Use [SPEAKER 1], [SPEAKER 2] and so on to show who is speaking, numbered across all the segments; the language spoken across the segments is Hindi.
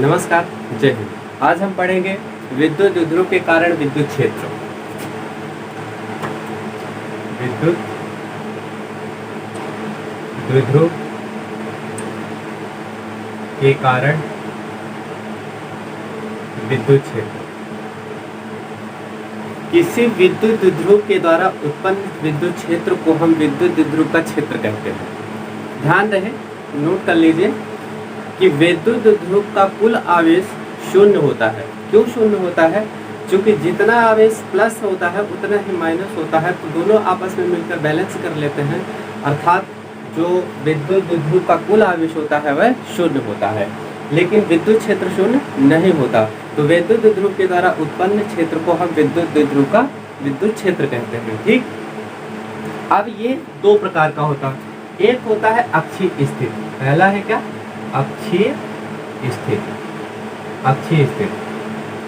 [SPEAKER 1] नमस्कार, जय हिंद। आज हम पढ़ेंगे विद्युत द्विध्रुव के कारण विद्युत क्षेत्र। विद्युत द्विध्रुव के कारण विद्युत क्षेत्र। किसी विद्युत द्विध्रुव के द्वारा उत्पन्न विद्युत क्षेत्र को हम विद्युत द्विध्रुव का क्षेत्र कहते हैं। ध्यान रहे, नोट कर लीजिए कि विद्युत द्विध्रुव का कुल आवेश शून्य होता है। क्यों शून्य होता है? क्योंकि जितना आवेश प्लस होता है उतना ही माइनस होता है, तो दोनों आपस में मिलकर बैलेंस कर लेते हैं। अर्थात जो विद्युत द्विध्रुव का कुल आवेश होता है वह शून्य होता है, लेकिन विद्युत क्षेत्र शून्य नहीं होता। तो विद्युत द्विध्रुव के द्वारा उत्पन्न क्षेत्र को हम विद्युत द्विध्रुव का विद्युत क्षेत्र कहते हैं। ठीक, अब ये दो प्रकार का होता है। एक होता है अक्षीय स्थिति। पहला है क्या? अक्षीय स्थिति। अक्षीय स्थिति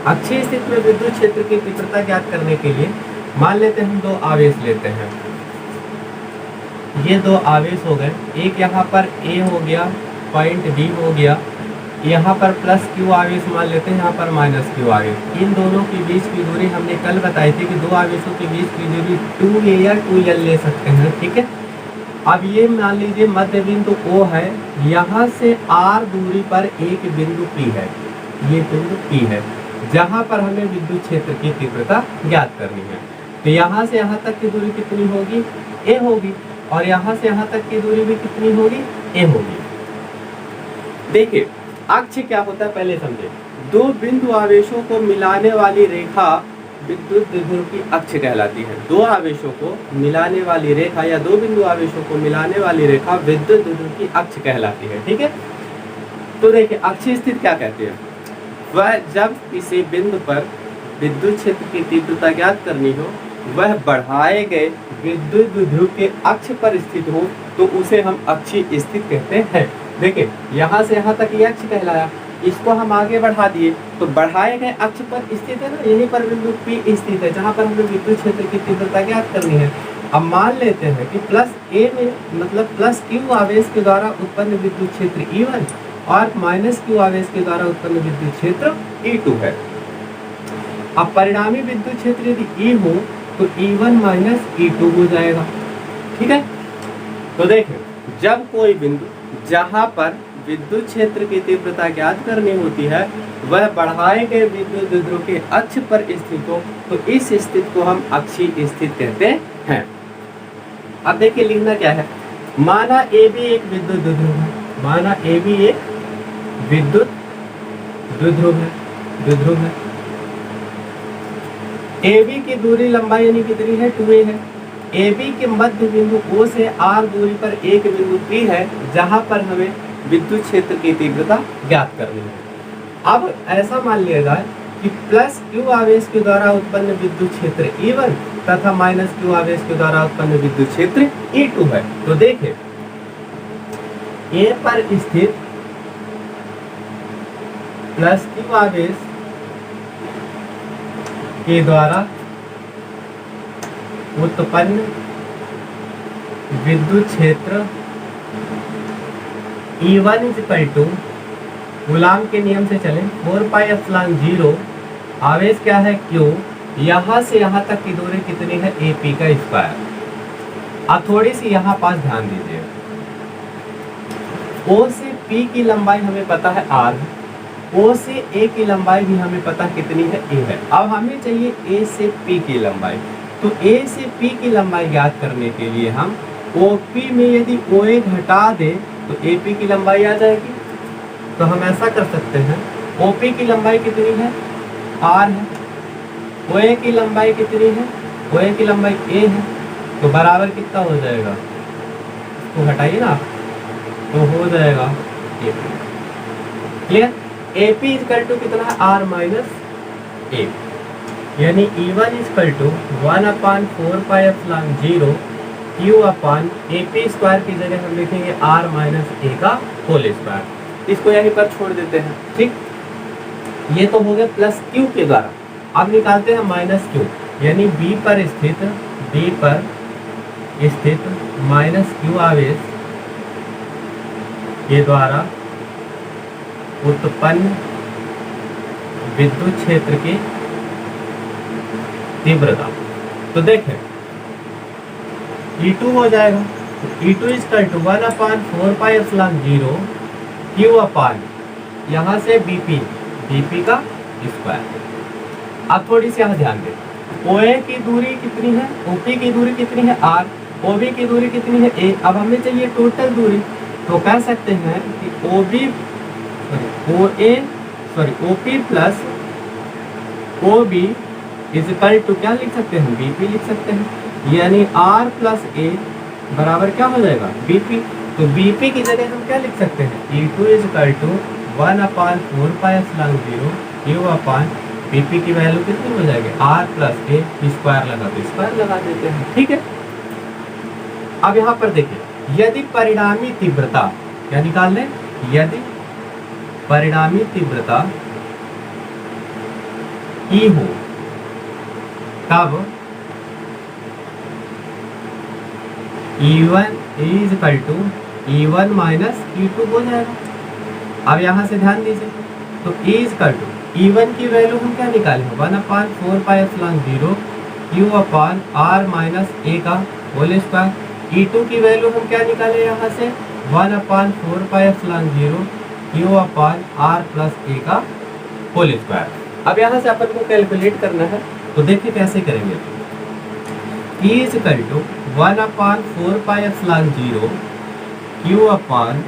[SPEAKER 1] अक्षीय स्थिति में विद्युत क्षेत्र की तीव्रता ज्ञात करने के लिए मान लेते हैं हम दो आवेश लेते हैं। ये दो आवेश हो गए, एक यहाँ पर A हो गया, पॉइंट B हो गया, यहाँ पर प्लस Q आवेश मान लेते हैं, यहाँ पर माइनस Q आवेश। इन दोनों के बीच की दूरी हमने कल बताई थी कि दो आवेशों के बीच की दूरी 2a या 2l ले सकते हैं। ठीक है, अब ये मान लीजिए मध्य बिंदु O है, यहाँ से R दूरी पर एक बिंदु P है। ये बिंदु P है जहाँ पर हमें विद्युत क्षेत्र की तीव्रता ज्ञात करनी है। तो यहाँ से यहाँ तक की दूरी कितनी होगी? A होगी, और यहाँ से यहाँ तक की दूरी भी कितनी होगी? A होगी। देखिए, अक्ष क्या होता है पहले समझे। दो बिंदु आवेशों को मिलाने वाली रेखा विद्युत द्विध्रुव की अक्ष कहलाती है। दो आवेशों को मिलाने वाली रेखा या दो बिंदु आवेशों को मिलाने वाली रेखा विद्युत द्विध्रुव की अक्ष कहलाती है। ठीक है, तो देखिए अक्षीय स्थिति क्या कहते हैं? वह जब किसी बिंदु पर विद्युत क्षेत्र की तीव्रता ज्ञात करनी हो, वह बढ़ाए गए विद्युत द्विध्रुव के अक्ष पर स्थित हो, तो उसे हम अक्षीय स्थिति कहते हैं। देखिए यहाँ से यहाँ तक ये अक्ष कहलाया, इसको हम आगे बढ़ा दिए तो बढ़ाए गए अक्ष पर स्थित है ना, यहीं पर बिंदु P स्थित है जहाँ पर हमें विद्युत क्षेत्र की तीव्रता ज्ञात करनी है। अब मान लेते हैं कि प्लस A में मतलब प्लस Q आवेश के द्वारा उत्पन्न विद्युत क्षेत्र E1 और माइनस Q आवेश के द्वारा उत्पन्न विद्युत क्षेत्र E2 है। अब परिणामी विद्युत क्षेत्र यदि E हो तो E1 माइनस E2 हो जाएगा। ठीक है, तो देखें जब कोई बिंदु जहाँ पर विद्युत क्षेत्र की तीव्रता ज्ञात करनी होती है वह बढ़ाए गए विद्युत द्विध्रुव के अक्ष पर स्थित हो, तो इस स्थिति को हम अक्षीय स्थिति कहते हैं। अब देखिए लिखना क्या है। माना AB एक विद्युत द्विध्रुव है, माना AB एक विद्युत द्विध्रुव है। AB की दूरी लंबाई यानी कितनी है? 2a है। AB के मध्य बिंदु O से R दूरी पर एक बिंदु P है जहां पर हमें विद्युत क्षेत्र की तीव्रता ज्ञात करनी है। अब ऐसा मान लिया जाए कि प्लस Q आवेश के द्वारा उत्पन्न विद्युत क्षेत्र E1 तथा माइनस Q आवेश के द्वारा उत्पन्न विद्युत क्षेत्र E2 है। तो देखिए A पर स्थित प्लस Q आवेश के द्वारा उत्पन्न विद्युत क्षेत्र E1 इक्वल टू गुलाम के नियम से चले 4πε0 आवेश क्या है? Q। यहाँ से यहाँ तक की दूरी कितनी है? AP का स्क्वायर। अब थोड़ी सी यहाँ पास ध्यान दीजिए। O से P की लंबाई हमें पता है R, O से A की लंबाई भी हमें पता कितनी है? A है। अब हमें चाहिए A से P की लंबाई, तो A से P की लंबाई ज्ञात करने के लिए हम OP में यदि OA घटा दे तो AP की लंबाई आ जाएगी। तो हम ऐसा कर सकते हैं, OP की लंबाई कितनी है? R है। OA की लंबाई कितनी है? OA की लंबाई A है। तो बराबर कितना हो जाएगा? इसको हटाइए ना, तो हो जाएगा AP। Clear? AP equal to कितना है? R माइनस A, यानी E1 equal to 1/4πε0 Q upon AP square की जगह हम लिखेंगे R माइनस A का होल स्क्वायर। इसको यहीं पर छोड़ देते हैं। ठीक, ये तो हो गया प्लस Q के द्वारा। अब निकालते हैं माइनस Q, यानी B पर स्थित माइनस Q आवेश के द्वारा उत्पन्न विद्युत क्षेत्र की तीव्रता। तो देखें E2 हो जाएगा, E2 इक्वल टू 1/4πε0 Q अपान यहाँ से BP का स्क्वायर। अब थोड़ी सी यहाँ ध्यान दें, OA की दूरी कितनी है, OP की दूरी कितनी है R, OB की दूरी कितनी है A। अब हमें चाहिए टोटल दूरी, तो कह सकते हैं कि OP plus OB is equal to क्या लिख सकते हैं, BP लिख सकते हैं। यानी R प्लस A बराबर क्या हो जाएगा, BP। तो BP की जगह हम क्या लिख सकते हैं, E2 is equal to 1/4πε0 Q upon BP की वैल्यू कितनी हो जाएगी, R प्लस A स्क्वायर लगा तो स्क्वायर लगा देते हैं, ठीक है। अब यहाँ पर देखिए, यदि परिणामी तीव्रता क्या निकाल लें, यदि परिणामी तीव्रता E हो तब E1 is equal to E1 minus E2 हो जाएगा। अब यहाँ से ध्यान दीजिए, तो E is equal to E1 की वैल्यू हम क्या निकालें, 1/4πε0 Q upon R minus A का होल स्क्वायर। E2 की वैल्यू हम क्या निकालें यहाँ से, 1/4πε0 Q upon R plus A का होल स्क्वायर। अब यहाँ से अपन को कैलकुलेट करना है, तो देखिए कैसे करेंगे। E is equal to 1/4πε0 Q upon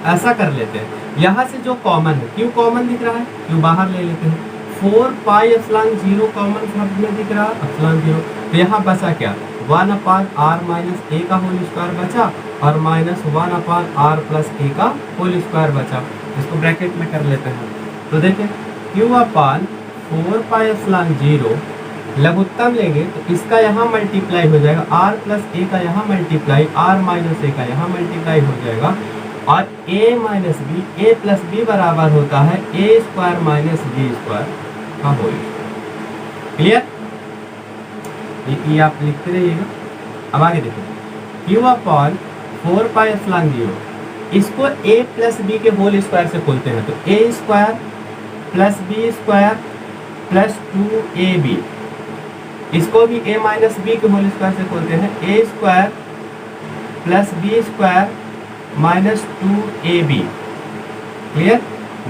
[SPEAKER 1] ऐसा कर लेते हैं, यहाँ से जो कॉमन है, Q कॉमन दिख रहा है, Q बाहर ले लेते हैं, 4πε0 कॉमन शब्द में दिख रहा है ε0, तो यहाँ बचा क्या, 1/r माइनस A का होल स्क्वायर बचा और माइनस 1/r प्लस A का होल स्क्वायर बचा। इसको ब्रैकेट में कर लेते हैं, तो देखें Q अपान 4πε0 लघुत्तम लेंगे तो इसका यहाँ मल्टीप्लाई हो जाएगा, R प्लस A का यहाँ मल्टीप्लाई, R माइनस A का यहाँ मल्टीप्लाई हो जाएगा, और A minus B, A plus B बराबर होता है A square minus B square का होल स्क्वायर। क्लियर, ये आप लिखते रहिएगा। अब आगे देखिए, Q अपॉन 4πε0 इसको A प्लस B के होल स्क्वायर से खोलते हैं, तो A square plus B square plus 2AB, इसको भी A माइनस B के होल स्क्वायर से खोलते हैं, A square plus B square minus 2AB, clear,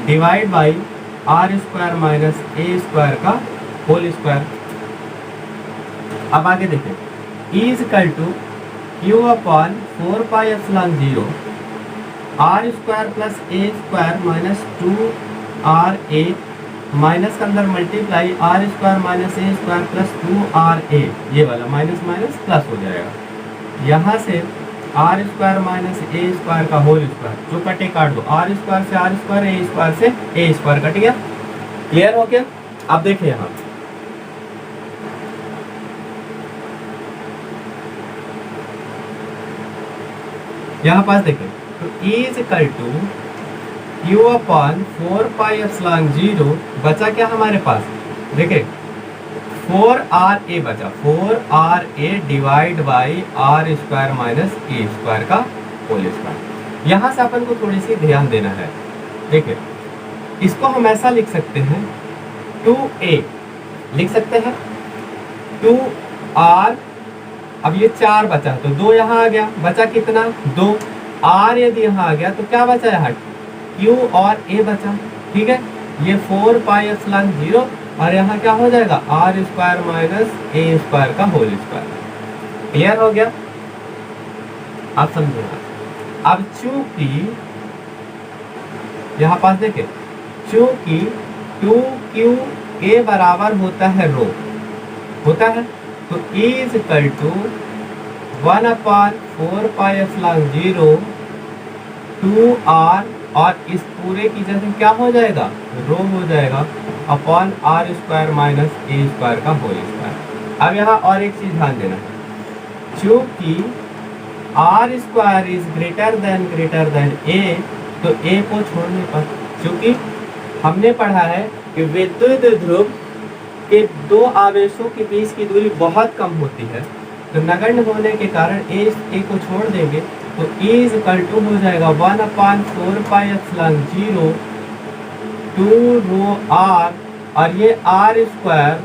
[SPEAKER 1] divide by R square minus A square का होल स्क्वायर। अब आगे देखें, E is equal to Q upon 4πε0 R square plus A square minus 2RA minus के अंदर multiply R square minus A square plus 2RA, ये वाला माइनस माइनस प्लस हो जाएगा। यहाँ से R square minus A square का होल स्क्वायर, जो कटे काट दो, R स्क्वायर से R स्क्वायर, A स्क्वायर से A स्क्वायर कट गया। क्लियर हो गया। अब देखिए यहाँ पास देखें, तो E is equal to Q upon 4πε0 बचा क्या हमारे पास, देखिए 4RA बचा, 4RA divide by R square minus A square का होल स्क्वायर। यहाँ से अपन को थोड़ी सी ध्यान देना है। देखिए इसको हम ऐसा लिख सकते हैं, 2A लिख सकते हैं, 2R, अब ये 4 बचा तो 2 यहाँ आ गया, बचा कितना 2, R यदि यहाँ आ गया तो क्या बचा यहाँ Q और A बचा, ठीक है। ये 4πε0 और यहाँ क्या हो जाएगा R square minus A square का होल स्क्वायर। क्लियर हो गया, आप समझिएगा। अब चूंकि यहाँ पास देखें, चूंकि 2QA बराबर होता है रो, होता है, तो E is equal to 1/4πε0 2R, और इस पूरे की जगह क्या हो जाएगा, रो हो जाएगा, upon R square minus A square का होल स्क्वायर। अब यहाँ और एक चीज ध्यान देना है, चूंकि R square is greater than A, तो A को छोड़ने पर, चूंकि हमने पढ़ा है कि विद्युत ध्रुव के दो आवेशों के बीच की दूरी बहुत कम होती है, तो नगण्य होने के कारण A को छोड़ देंगे, तो E इज इक्वल टू हो जाएगा 1/4πε0 2 रो आर और ये आर स्क्वायर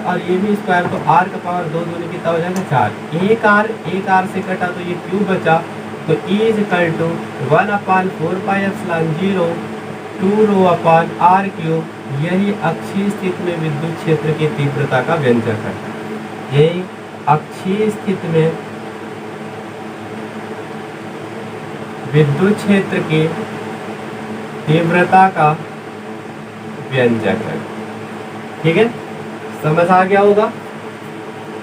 [SPEAKER 1] और ये भी स्क्वायर, तो आर का पावर 2 दूनी कितना हो जाएगा 4। एक आर से कटा तो ये क्यू बचा, तो E is equal to 1/4πε0 2 rho upon r cube. यही अक्षीय स्थिति में विद्युत क्षेत्र की तीव्रता का व्यंजक है। यही अक्षीय स्थिति में विद्युत क्षेत्र की तीव्रता का व्यंजक है। ठीक है, समझ आ गया होगा।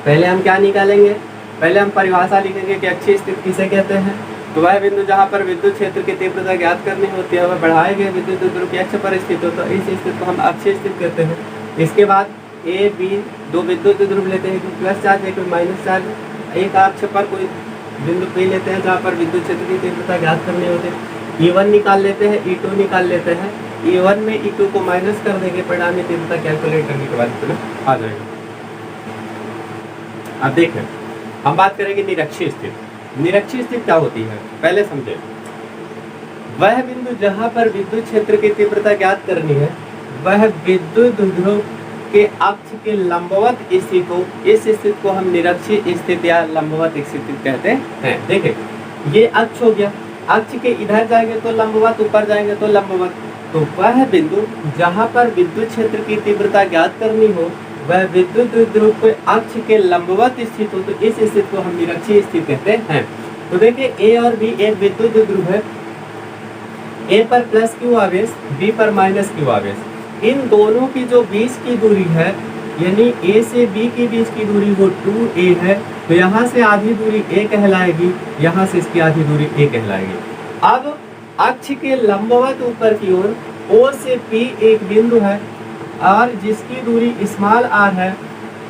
[SPEAKER 1] पहले हम क्या निकालेंगे, पहले हम परिभाषा लिखेंगे कि अक्षीय स्थिति किसे कहते हैं। तो वह बिंदु जहाँ पर विद्युत क्षेत्र की तीव्रता ज्ञात करनी होती है, वह बढ़ाए गए विद्युत ध्रुव की अक्ष पर स्थित हो, तो इस स्थिति को हम अक्षीय स्थिति कहते हैं। इसके बाद ए बी दो विद्युत ध्रुव लेते हैं, कोई प्लस चार्ज है कोई माइनस चार्ज। एक अक्ष पर कोई बिंदु पी लेते हैं जहाँ पर विद्युत क्षेत्र की तीव्रता ज्ञात करनी होती है। E1 निकाल लेते हैं, E2 निकाल लेते हैं। E1 में E2 को माइनस कर देंगे, परिणामी तीव्रता कैलकुलेट करने के बाद तुम्हें आ जाएगा। अब देखें, हम बात करेंगे निरक्षीय स्थिति। निरक्षीय स्थिति क्या होती है पहले समझे। वह बिंदु जहां पर विद्युत क्षेत्र की तीव्रता ज्ञात करनी है, वह विद्युत ध्रुव के अक्ष के लंबवत स्थिति को, इस स्थिति को हम निरक्षीय स्थिति या लंबवत स्थिति कहते हैं। देखें, ये अक्ष हो गया, अक्ष के इधर जाएंगे तो लंबवत, ऊपर जाएंगे तो लंबवत। तो वह बिंदु जहां पर विद्युत क्षेत्र की तीव्रता ज्ञात करनी हो, वह विद्युत ध्रुव के अक्ष के लंबवत स्थित हो, तो इस स्थिति को हम निरक्षीय स्थिति कहते हैं। तो देखिए, ए और बी एक विद्युत ध्रुव है। ए पर प्लस क्यू आवेश, बी पर माइनस क्यू आवेश। इन दोनों की जो बीच की दूरी है, यानी ए से बी के बीच की दूरी वो 2a है, तो यहाँ से आधी दूरी a कहलाएगी, यहाँ से इसकी आधी दूरी a कहलाएगी। अब अक्ष के लंबवत ऊपर की ओर O से P एक बिंदु है और जिसकी दूरी स्मॉल r है,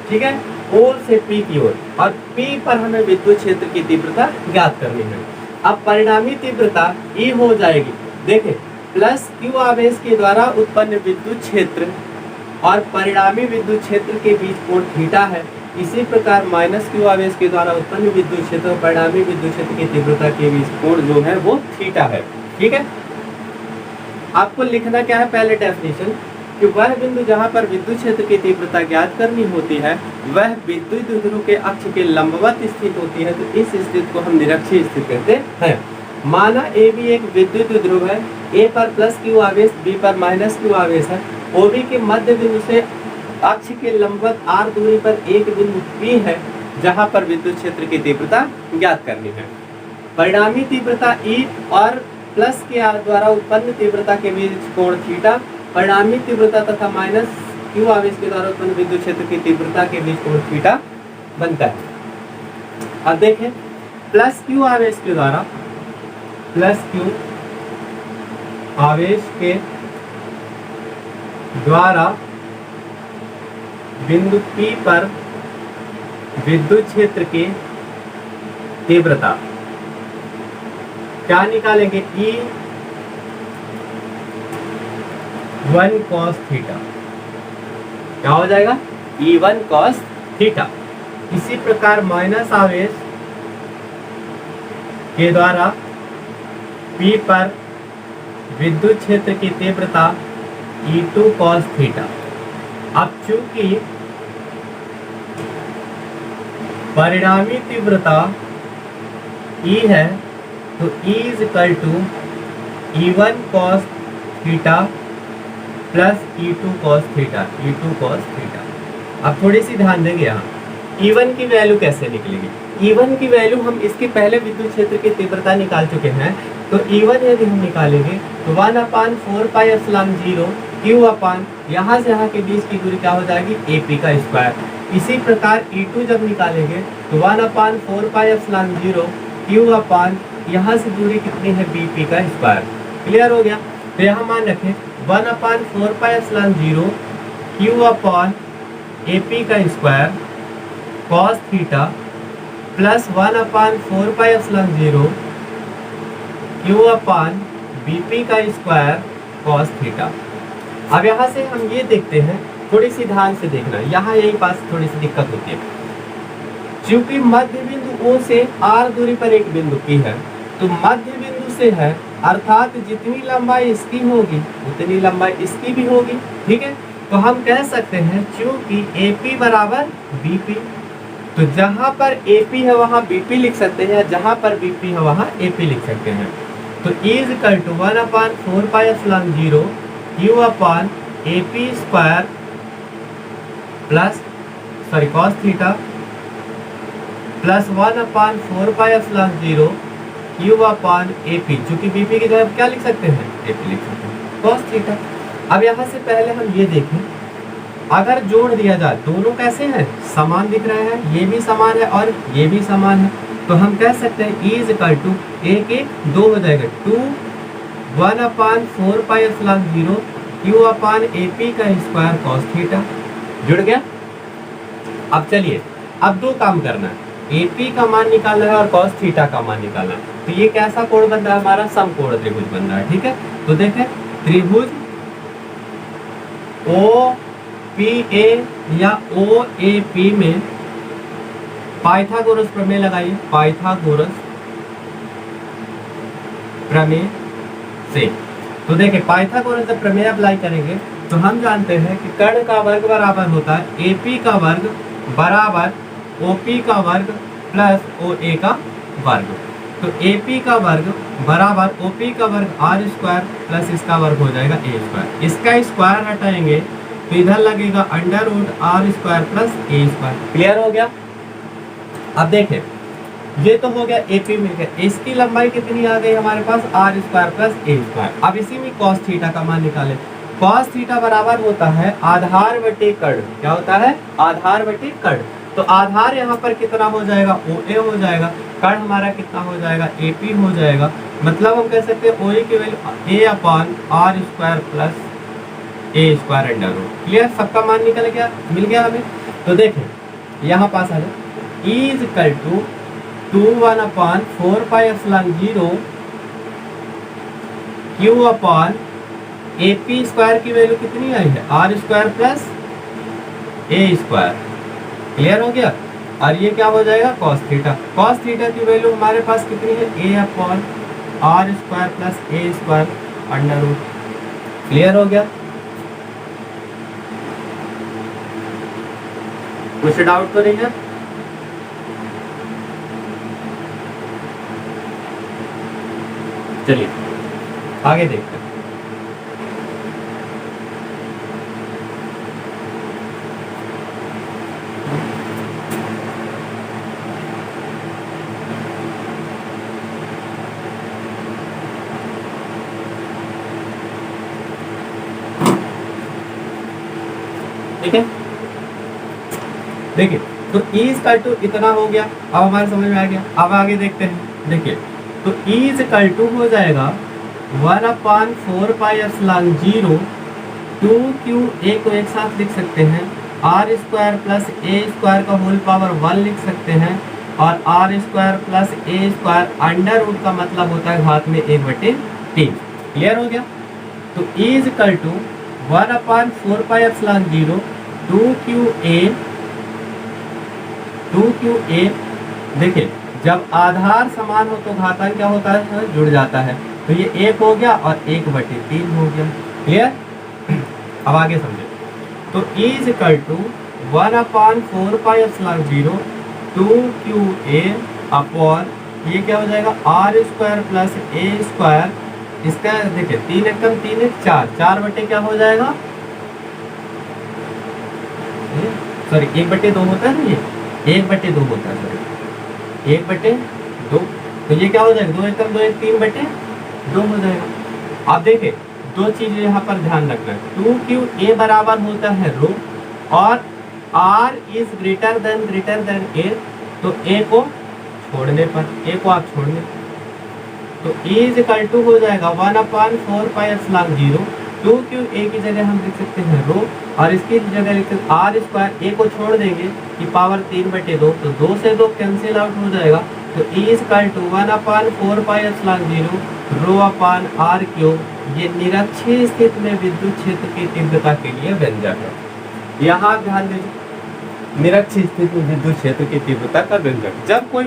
[SPEAKER 1] ठीक है, O से P की ओर, और P पर हमें विद्युत क्षेत्र की तीव्रता ज्ञात करनी है। अब परिणामी तीव्रता E हो जाएगी। देखें, प्लस क्यू आवेश के द्वारा उत्पन्न विद्युत क्षेत्र और परिणामी विद्युत क्षेत्र के बीच कोण थीटा है। इसी प्रकार माइनस क्यू आवेश के द्वारा उत्पन्न विद्युत क्षेत्र और परिणामी विद्युत क्षेत्र की तीव्रता के बीच कोण जो है वो थीटा है। ठीक है, आपको लिखना क्या है, पहले डेफिनेशन कि वह बिंदु जहां पर विद्युत क्षेत्र की तीव्रता ज्ञात करनी होती है, वह विद्युत ध्रुव के अक्ष के लंबवत स्थित होती है, तो इस स्थिति को हम निरक्षीय स्थिति कहते हैं। माना ए बी एक विद्युत ध्रुव है, ए पर प्लस क्यू आवेश, बी पर माइनस क्यू आवेश है। ओबी के मध्य बिंदु से अक्ष के लंबवत आर दूरी पर एक बिंदु पी है, जहां पर विद्युत क्षेत्र की तीव्रता ज्ञात करनी है। परिणामी तीव्रता ई और प्लस के द्वारा उत्पन्न तीव्रता के बीच कोण थीटा, परिणामी तीव्रता तथा माइनस क्यू आवेश के द्वारा उत्पन्न विद्युत क्षेत्र की तीव्रता के बीच कोण थीटा बनता है। अब देखें, प्लस क्यू आवेश के द्वारा, प्लस क्यू आवेश के द्वारा बिंदु P पर विद्युत क्षेत्र की तीव्रता क्या निकालेंगे, E1 cos थीटा। क्या हो जाएगा, E1 cos थीटा। इसी प्रकार माइनस आवेश के द्वारा P पर विद्युत क्षेत्र की तीव्रता E2 cos थीटा। अब चूंकि परिणामी तीव्रता E है, तो E is equal to E1 cos theta plus E2 cos theta, E2 cos theta. अब थोड़ी सी ध्यान देंगे, यहाँ E1 की वैल्यू कैसे निकलेगी। E1 की वैल्यू हम इसके पहले विद्युत क्षेत्र की तीव्रता निकाल चुके हैं, तो E1 यदि हम निकालेंगे तो 1/4πε0 Q अपान यहाँ से यहाँ के बीच की दूरी क्या हो जाएगी, AP का स्क्वायर। इसी प्रकार E2 जब निकालेंगे तो 1/4πε0 Q अपान यहाँ से दूरी कितनी है, BP का स्क्वायर। क्लियर हो गया। तो यहाँ मान रखें 1/4πε0 Q अपान AP का square cos theta plus 1/4πε0 Q upon BP का स्क्वायर cos थीटा। अब यहाँ से हम ये देखते हैं, थोड़ी सी ध्यान से देखना, यहाँ यही पास थोड़ी सी दिक्कत होती है। चूंकि मध्य बिंदु O से R दूरी पर एक बिंदु P है, तो मध्य बिंदु से है अर्थात जितनी लंबाई इसकी होगी उतनी लंबाई इसकी भी होगी। ठीक है, तो हम कह सकते हैं चूंकि AP बराबर BP, तो जहां पर AP है वहां BP लिख सकते हैं, जहां पर BP है वहां AP लिख सकते हैं। तो is equal to 1/4πε0 Q upon AP square plus cos theta plus 1/4πε0 Q upon AP, चूंकि BP की जगह क्या लिख सकते हैं, AP लिख सकते हैं, cos थीटा। अब यहाँ से पहले हम ये देखें, अगर जोड़ दिया जाए दोनों कैसे हैं, समान दिख रहे हैं, ये भी समान है और ये भी समान है, तो हम कह सकते हैं इज इक्वल टू 1 1 2 हो जाएगा, 2 1/4πε0 Q अपॉन AP का स्क्वायर cos थीटा। जुड़ गया। अब चलिए, अब दो काम करना है, AP का मान निकालना है और cos थीटा का मान निकालना है। तो ये कैसा कोण बन रहा है, हमारा समकोण त्रिभुज बन रहा है। ठीक है, तो देखें त्रिभुज OPA या OAP में पाइथागोरस प्रमेय लगाइए, पाइथागोरस प्रमेय से। तो देखें पाइथागोरस जब प्रमेय अप्लाई करेंगे तो हम जानते हैं कि कर्ण का वर्ग बराबर होता है AP का वर्ग बराबर OP का वर्ग प्लस OA का वर्ग। तो AP का वर्ग बराबर OP का वर्ग r स्क्वायर प्लस इसका वर्ग हो जाएगा a स्क्वायर। इसका स्क्वायर हटाएंगे तो इधर लगेगा √r square plus a square. Clear हो गया। अब देखें ये तो हो गया AP में गया, इसकी लंबाई कितनी आ गई हमारे पास, r square plus a square. अब इसी में cos थीटा का मान निकालें। cos थीटा बराबर होता है आधार बटे कर्ण। क्या होता है, आधार बटे कर्ण। तो आधार यहाँ पर कितना हो जाएगा, OA हो जाएगा, कर्ण हमारा कितना हो जाएगा, AP हो जाएगा। मतलब हम कह सकते हैं OA की value a upon r square plus a square under root. Clear, सबका मान निकल गया, मिल गया हमें। तो देखें यहाँ पास आ जाए, is equal to 2/4πε0 Q upon AP square की वैल्यू कितनी आई है, r square plus a square. Clear हो गया। और ये क्या हो जाएगा, cos थीटा। cos थीटा की वैल्यू हमारे पास कितनी है, a upon r square plus a square under root. Clear हो गया। कुछ डाउट तो नहीं है। चलिए आगे देखते हैं। ठीक है, देखिए तो इज इक्वल टू इतना हो गया, अब हमारे समझ में आ गया। अब आगे देखते हैं। देखिए तो इज इक्वल टू हो जाएगा 1/4πε0 2Q, a को एक साथ लिख सकते हैं, r square plus a square का होल पावर 1 लिख सकते हैं, और r square plus a square under root का मतलब होता है घात में 1/3। क्लियर हो गया। तो इज इक्वल टू 1/4πε0 2QA। देखिए जब आधार समान हो तो घातांक क्या होता है, जुड़ जाता है। तो ये 1 हो गया और 1/3 हो गया। क्लियर। अब आगे समझे। तो is equal to 1/4πε0 2QA upon ये क्या हो जाएगा, r square plus a square. इसका देखिए 3 एकम 3 एक 4 बटे क्या हो जाएगा, सॉरी 1/2 होता है ना, ये 1/2 होता है, सॉरी 1/2। तो ये क्या हो जाएगा, 2 एकम 2 एक 3/2 हो जाएगा। आप देखें दो चीज यहाँ पर ध्यान रखना है, 2QA बराबर होता है रो और r is greater than a। तो a को छोड़ने पर, a को आप छोड़ने, तो इज इक्वल टू हो जाएगा 1/4πε0 2QA की जगह हम लिख सकते हैं रो और इसकी जगह लिख सकते हैं r स्क्वायर। a को छोड़ देंगे कि पावर 3/2, तो 2 से 2 कैंसिल आउट हो जाएगा। तो is equal to 1/4πε0 rho upon r cube. ये निरक्षीय स्थिति में विद्युत क्षेत्र की तीव्रता के लिए व्यंजक है। यहाँ ध्यान दीजिए, निरक्षीय स्थिति में विद्युत क्षेत्र की तीव्रता का व्यंजक, जब कोई